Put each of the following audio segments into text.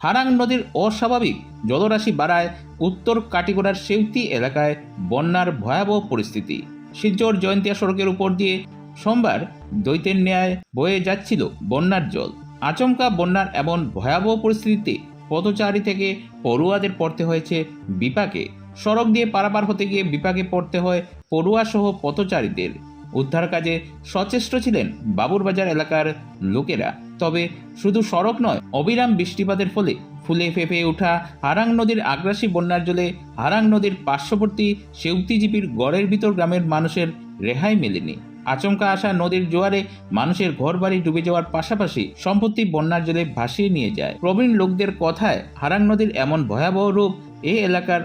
হারাং নদীর অস্বাভাবিক জলরাশি বাড়ায় উত্তর কাটিগড়ার সেউতি এলাকায় বন্যার ভয়াবহ পরিস্থিতি। শিলচর জয়ন্তিয়া সড়কের উপর দিয়ে সোমবার দৈত্যের ন্যায় বয়ে যাচ্ছিল বন্যার জল। আচমকা বন্যার এমন ভয়াবহ পরিস্থিতিতে পথচারী থেকে পড়ুয়াদের পড়তে হয়েছে বিপাকে। সড়ক দিয়ে পারাপার হতে গিয়ে বিপাকে পড়তে হয় পড়ুয়া সহ পথচারীদের। উদ্ধার কাজে সচেষ্ট ছিলেন বাবুরবাজার এলাকার লোকেরা। তবে শুধু সড়ক নয়, অবিরাম বৃষ্টিপাতের ফলে ফুলে ফেঁপে ওঠা হারাং নদীর আগ্রাসী বন্যার জলে হারাং নদীর পার্শ্ববর্তী সেউতিজিপির গড়ের ভিতর গ্রামের মানুষের রেহাই মেলেনি। আচমকা আসা নদীর জোয়ারে মানুষের ঘরবাড়ি ডুবে যাওয়ার পাশাপাশি সম্পত্তি বন্যার জলে ভাসিয়ে নিয়ে যায়। প্রবীণ লোকদের কথায় হারাং নদীর এমন ভয়াবহ রূপ এই এলাকার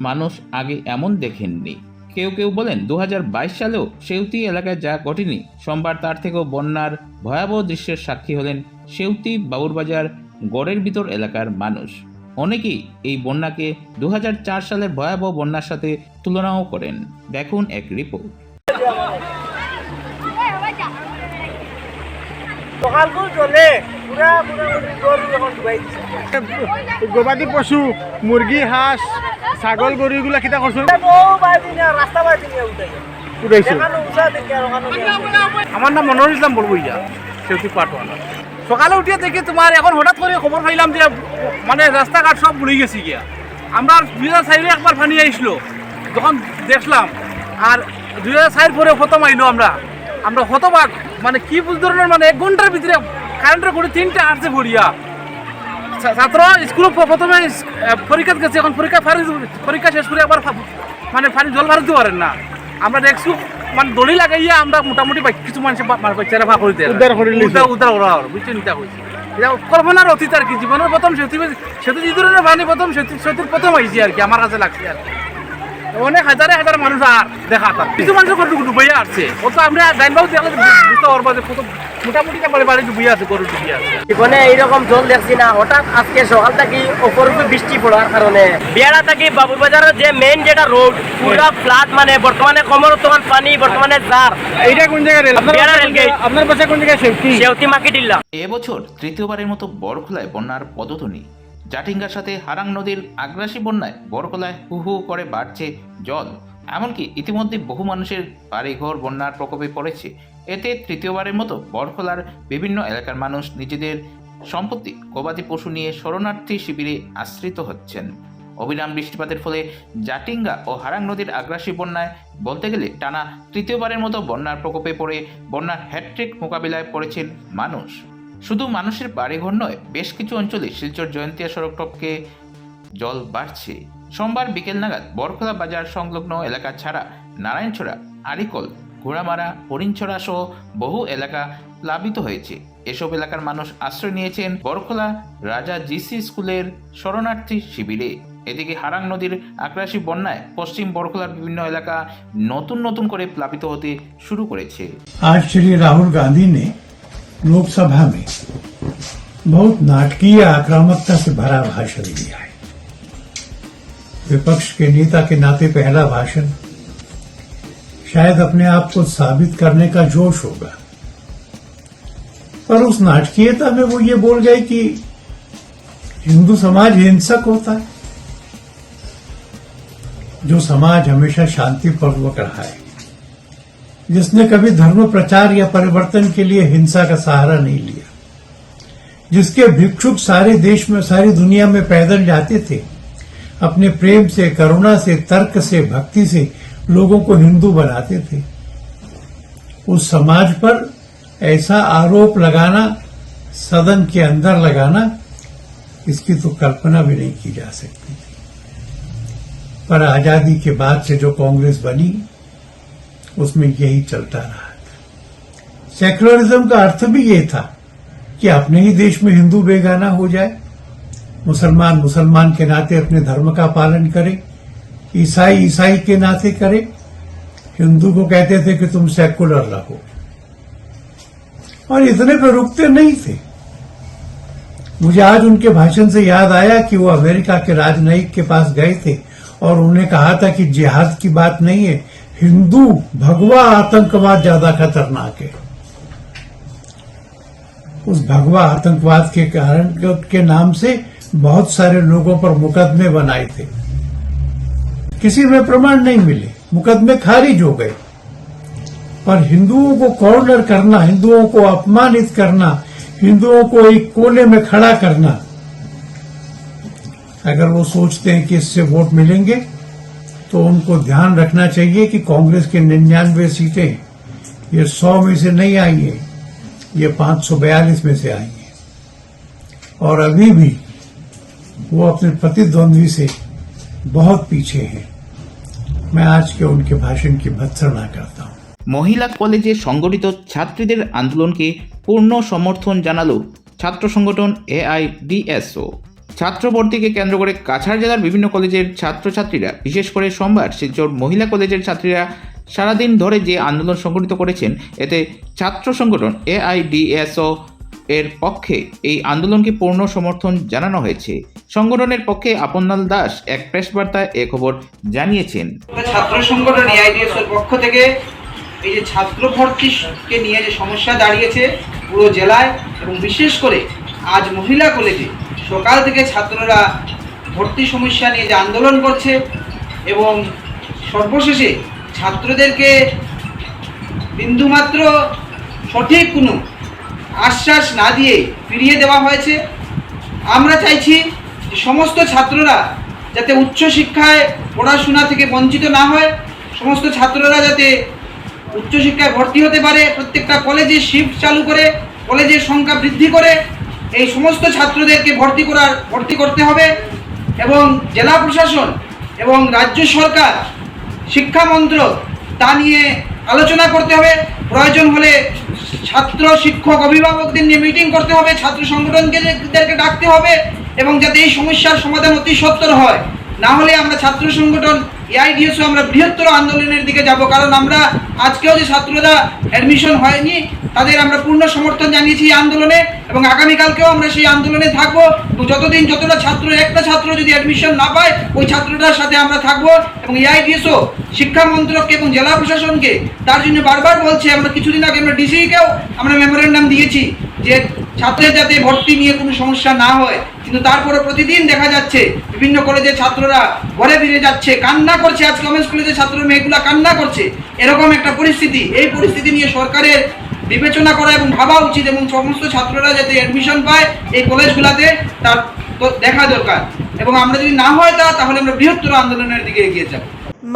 মানুষ আগে এমন দেখেননি। কেউ কেউ বলেন 2022 সালেও সেউতি এলাকায় যা ঘটেনি, সোমবার তার থেকেও বন্যার ভয়াবহ দৃশ্যের সাক্ষী হলেন সেউতি বাবুরবাজার গড়ের ভিতর এলাকার মানুষ। অনেকেই এই বন্যাকে 2004 সালের ভয়াবহ বন্যার সাথে তুলনাও করেন। দেখুন এক রিপোর্ট। গবাদি পশু মুরগি হাঁস ছাগল গরু এগুলা কিতা করছো? আমার নাম মনোর ইসলাম বলবো ইয়া সেউতি পাটওয়ালা। সকালে উঠিয়ে দেখি তোমার এখন হঠাৎ করে খবর পাইলাম যে মানে রাস্তাঘাট সব বুড়ে গেছি গিয়া। আমরা 2004 একবার পানি আইসলো, যখন দেখলাম আর 2004 পরে খতম আইলো। আমরা হতবাক, মানে কি বুঝ ধরনের, মানে 1 ঘন্টার ভিতরে কারেন্টের করে 3টা আসছে ভরিয়া। ছাত্র স্কুল প্রথমে পরীক্ষা গেছে, এখন পরীক্ষা শেষ করে আবার মানে পানি জল ভারতে পারেন না। আমরা দেখছি মানে দড়ি লাগাইয়া আমরা মোটামুটি কিছু মানুষের বাচ্চারা ভা করে দেয় উদ্ধার করা হল, বুঝছেন? এটা হয়েছে, এটা কল্পনার অতীত আর কি। জীবনের প্রথম সেতু যে ধরনের পানি প্রথম সেতুর প্রথম হয়েছে আর কি, আমার কাছে লাগছে আর কি। অনেক হাজারে হাজার মানুষ আর দেখা তার কিছু মানুষের গরু ডুবাইয়া আসছে। ও তো আমরা জানবাও দেখলে বুঝতে পারবো যে মোটামুটি বাড়ি ডুবিয়ে আছে, গরু ডুবিয়ে আছে। জীবনে এইরকম জল দেখছি না। হঠাৎ আজকে সকাল থেকে অপরূপ বৃষ্টি পড়ার কারণে বিয়াড়া থেকে বাবুরবাজারের যে মেইন যেটা রোড পুরো ফ্লাড, মানে বর্তমানে কমর তখন পানি, বর্তমানে জার। এইটা কোন জায়গায়? আপনার বাসা কোন জায়গায়? সেউতি মার্কেটিল্লা। এবছর তৃতীয়বারের মতো বড়খোলায় বন্যার পদধ্বনি। জাটিঙ্গার সাথে হারাং নদীর আগ্রাসী বন্যায় বড়খোলায় হু হু করে বাড়ছে জল। এমনকি ইতিমধ্যে বহু মানুষের বাড়িঘর বন্যার প্রকোপে পড়েছে। এতে তৃতীয়বারের মতো বড়খোলার বিভিন্ন এলাকার মানুষ নিজেদের সম্পত্তি, গবাদি পশু নিয়ে শরণার্থী শিবিরে আশ্রিত হচ্ছেন। অবিরাম বৃষ্টিপাতের ফলে জাটিঙ্গা ও হারাং নদীর আগ্রাসী বন্যায় বলতে গেলে টানা তৃতীয়বারের মতো বন্যার প্রকোপে পড়ে বন্যার হ্যাট্রিক মোকাবিলায় পড়েছেন মানুষ। শুধু মানুষের বাড়িঘর নয়, বেশ কিছু অঞ্চলে শিলচর জয়ন্তিয়া সড়ক টপকে জল বাড়ছে। সোমবার বিকেল নাগাদ বড়খোলা বাজার সংলগ্ন এলাকা ছাড়া নারায়ণছড়া, আরিকল, ঘোড়ামারা, হরিণছড়া সহ বহু এলাকা প্লাবিত হয়েছে। এসব এলাকার মানুষ আশ্রয় নিয়েছেন বড়খোলা রাজা জিসি স্কুলের শরণার্থী শিবিরে। এদিকে হারাং নদীর আগ্রাসী বন্যায় পশ্চিম বড়খোলার বিভিন্ন এলাকা নতুন করে প্লাবিত হতে শুরু করেছে। आज श्री राहुल गांधी ने लोकसभा में बहुत नाटकीय आक्रामकता से भरा भाषण दिया है। विपक्ष के नेता के नाते पहला भाषण, शायद अपने आप को साबित करने का जोश होगा, पर उस नाटकीयता में वो ये बोल गए कि हिंदू समाज हिंसक होता है। जो समाज हमेशा शांतिपूर्वक रहा है, जिसने कभी धर्म प्रचार या परिवर्तन के लिए हिंसा का सहारा नहीं लिया, जिसके भिक्षुक सारे देश में, सारी दुनिया में पैदल जाते थे, अपने प्रेम से, करुणा से, तर्क से, भक्ति से लोगों को हिंदू बनाते थे, उस समाज पर ऐसा आरोप लगाना, सदन के अंदर लगाना, इसकी तो कल्पना भी नहीं की जा सकती थी। पर आजादी के बाद से जो कांग्रेस बनी, उसमें यही चलता रहा। सेक्युलरिज्म का अर्थ भी ये था कि अपने ही देश में हिंदू बेगाना हो जाए, मुसलमान के नाते अपने धर्म का पालन करे, ईसाई के नाते करे। हिंदू को कहते थे कि तुम सेक्युलर रहो, और इतने पे रुकते नहीं थे। मुझे आज उनके भाषण से याद आया कि वो अमेरिका के राजनयिक के पास गए थे और उन्हें कहा था कि जिहाद की बात नहीं है, हिंदू भगवा आतंकवाद ज्यादा खतरनाक है। उस भगवा आतंकवाद के कारण के नाम से बहुत सारे लोगों पर मुकदमे बनाए थे, किसी में प्रमाण नहीं मिले, मुकदमे खारिज हो गए। पर हिंदुओं को कॉर्नर करना, हिंदुओं को अपमानित करना, हिंदुओं को एक कोने में खड़ा करना, अगर वो सोचते हैं कि इससे वोट मिलेंगे तो उनको ध्यान रखना चाहिए कि कांग्रेस की 99 सीटें ये 100 में से नहीं आई है, ये 542 में से आई है। और अभी भी वो अपने प्रतिद्वंद्वी से बहुत पीछे हैं। मैं आज के उनके भाषण की भत्सना करता हूं। মহিলা কলেজে সংগঠিত ছাত্রীদের আন্দোলনকে পূর্ণ সমর্থন জানালো ছাত্র সংগঠন এআইডিএসও। ছাত্র ভর্তিকে কেন্দ্র করে কাছাড় জেলার বিভিন্ন কলেজের ছাত্রছাত্রীরা, বিশেষ করে সোমবার শিলচর মহিলা কলেজের ছাত্রীরা সারাদিন ধরে যে আন্দোলন সংগঠিত করেছেন, এতে ছাত্র সংগঠন এআইডিএসও এর পক্ষে এই আন্দোলনকে পূর্ণ সমর্থন জানানো হয়েছে। সংগঠনের পক্ষে আপনলাল দাস এক প্রেস বার্তায় এ খবর জানিয়েছেন। ছাত্র সংগঠন এআইডিএসওর পক্ষ থেকে এই যে ছাত্র ভর্তিকে নিয়ে যে সমস্যা দাঁড়িয়েছে পুরো জেলায় এবং বিশেষ করে আজ মহিলা কলেজে সকাল থেকে ছাত্ররা ভর্তি সমস্যা নিয়ে যে আন্দোলন করছে এবং সর্বশেষে ছাত্রদেরকে বিন্দুমাত্র সঠিক কোনো আশ্বাস না দিয়ে ফিরিয়ে দেওয়া হয়েছে। আমরা চাইছি যে সমস্ত ছাত্ররা যাতে উচ্চশিক্ষায় পড়াশোনা থেকে বঞ্চিত না হয়, সমস্ত ছাত্ররা যাতে উচ্চশিক্ষায় ভর্তি হতে পারে, প্রত্যেকটা কলেজে শিফট চালু করে কলেজের সংখ্যা বৃদ্ধি করে এই সমস্ত ছাত্রদেরকে ভর্তি করতে হবে এবং জেলা প্রশাসন এবং রাজ্য সরকার, শিক্ষা মন্ত্রক তা নিয়ে আলোচনা করতে হবে। প্রয়োজন হলে ছাত্র, শিক্ষক, অভিভাবকদের নিয়ে মিটিং করতে হবে, ছাত্র সংগঠনদেরকে ডাকতে হবে এবং যাতে এই সমস্যার সমাধান অতি সত্বর হয়। না হলে আমরা ছাত্র সংগঠন এআইডিএসও আমরা বৃহত্তর আন্দোলনের দিকে যাব। কারণ আমরা আজকেও যে ছাত্ররা অ্যাডমিশন হয়নি তাদের আমরা পূর্ণ সমর্থন জানিয়েছি এই আন্দোলনে এবং আগামীকালকেও আমরা সেই আন্দোলনে থাকবো। যতদিন যতটা ছাত্র, একটা ছাত্র যদি অ্যাডমিশন না পায় ওই ছাত্রটার সাথে আমরা থাকবো এবং এআইডিএসও শিক্ষা মন্ত্রককে এবং জেলা প্রশাসনকে তার জন্য বারবার বলছে। আমরা কিছুদিন আগে আমরা ডিসিকেও আমরা মেমোরেন্ডাম দিয়েছি যে ছাত্রের যাতে ভর্তি নিয়ে কোনো সমস্যা না হয়, কিন্তু তারপরে প্রতিদিন দেখা যাচ্ছে বিভিন্ন কলেজের ছাত্ররা ঘরে ফিরে যাচ্ছে, কান্না করছে। আজকে ওমেন্স কলেজের ছাত্র মেয়েগুলা কান্না করছে। এরকম একটা পরিস্থিতি, এই পরিস্থিতি নিয়ে সরকারের বিবেচনা করা এবং ভাবা উচিত এবং সমস্ত ছাত্ররা যাতে অ্যাডমিশন পায় এই কলেজগুলোতে তার দেখা দরকার এবং আমরা যদি না হয় তাহলে আমরা বৃহত্তর আন্দোলনের দিকে এগিয়ে যাব।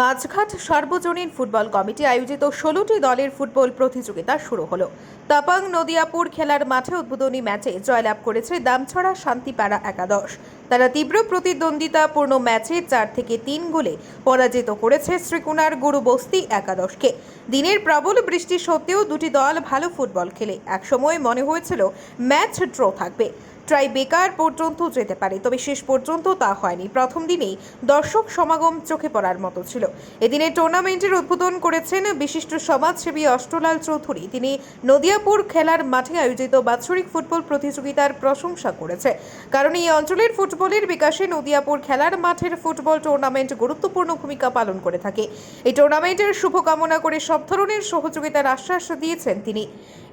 মাঝঘাট সার্বজনীন ফুটবল কমিটি আয়োজিত 16টি দলের ফুটবল প্রতিযোগিতা শুরু হলো। তাপাং নদিয়াপুর খেলার মাঠে উদ্বোধনী ম্যাচে জয়লাভ করেছে দামছড়া শান্তিপাড়া একাদশ। তারা তীব্র প্রতিদ্বন্দ্বিতাপূর্ণ ম্যাচে 4 থেকে 3 গোলে পরাজিত করেছে শ্রীকুনার গুরুবস্তি একাদশকে। দিনের প্রবল বৃষ্টি সত্ত্বেও দুটি দল ভালো ফুটবল খেলে একসময় মনে হয়েছিল ম্যাচ ড্র থাকবে, ট্রাই বেকার পর্যন্ত যেতে পারে, তবে শেষ পর্যন্ত তা হয়নি। প্রথম দিনেই দর্শক সমাগম চোখে পড়ার মতো ছিল। এদিনে টুর্নামেন্টের উদ্বোধন করেছেন বিশিষ্ট সমাজসেবী অষ্টলাল চৌধুরী। তিনি নদিয়াপুর খেলার মাঠে আয়োজিত বাৎসরিক ফুটবল প্রতিযোগিতার প্রশংসা করেছে, কারণ এই অঞ্চলের ফুটবলের বিকাশে নদিয়াপুর খেলার মাঠের ফুটবল টুর্নামেন্ট গুরুত্বপূর্ণ ভূমিকা পালন করে থাকে। এই টুর্নামেন্টের শুভকামনা করে সব ধরনের সহযোগিতার আশ্বাস দিয়েছেন তিনি।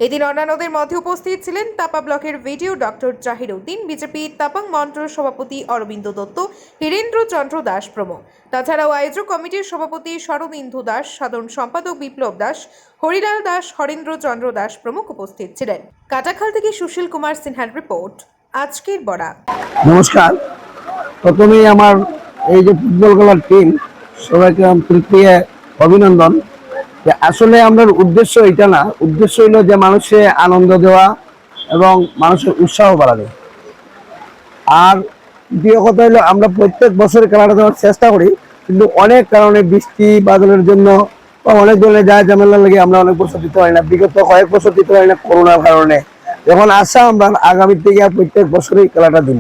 এদিন অন্যান্যদের মধ্যে উপস্থিত ছিলেন তাপা ব্লকের ভিডিও ডক্টর জাহির উদ্দিন, বিজেপি তাপাং মন্ডল সভাপতি অরবিন্দ দত্ত, হীরেন্দ্র চন্দ্র দাস প্রমুখ। তাছাড়াও আয়োজক কমিটির সভাপতি শরদিন্দু দাস, সাধারণ সম্পাদক বিপ্লব দাস, হরিলাল দাস, হরেন্দ্র চন্দ্র দাস প্রমুখ উপস্থিত ছিলেন। কাটাখাল থেকে সুশীল কুমার সিনহার রিপোর্ট, আজকের বরাক। নমস্কার। প্রথমেই আমার এই যে ফুটবল খেলার টিম সবাইকে তৃতীয় অভিনন্দন। আসলে আমরা উদ্দেশ্য এটা না, উদ্দেশ্য হলো যে মানুষে আনন্দ দেওয়া এবং মানুষের উৎসাহ বাড়ানো। আর দ্বিতীয় কথা হলো আমরা প্রত্যেক বছর খেলাটা দেওয়ার চেষ্টা করি, কিন্তু অনেক কারণে বৃষ্টি বাদলের জন্য বা অনেক ধরনের যা ঝামেলা লাগে আমরা অনেক বছর দিতে পারি না। বিগত কয়েক বছর দিতে পারি না করোনার কারণে। এখন আশা আমরা আগামী থেকে প্রত্যেক বছরই খেলাটা দিন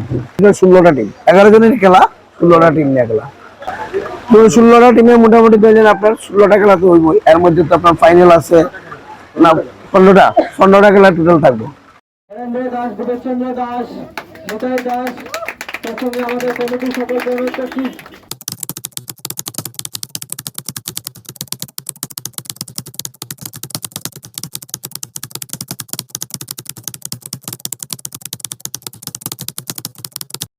16টা টিম, 11 জনের খেলা, 16টা টিম নিয়ে খেলা। 16টা টিমে মোটামুটি ধরেন আপনার 16টা খেলা তো হইবই, এর মধ্যে তো আপনার ফাইনাল আছে না 15টা খেলা টোটাল থাকবো। দাস, দেবেশচন্দ্র দাস, মোতায়ের দাস, তার সঙ্গে আমাদের কমিটির সকল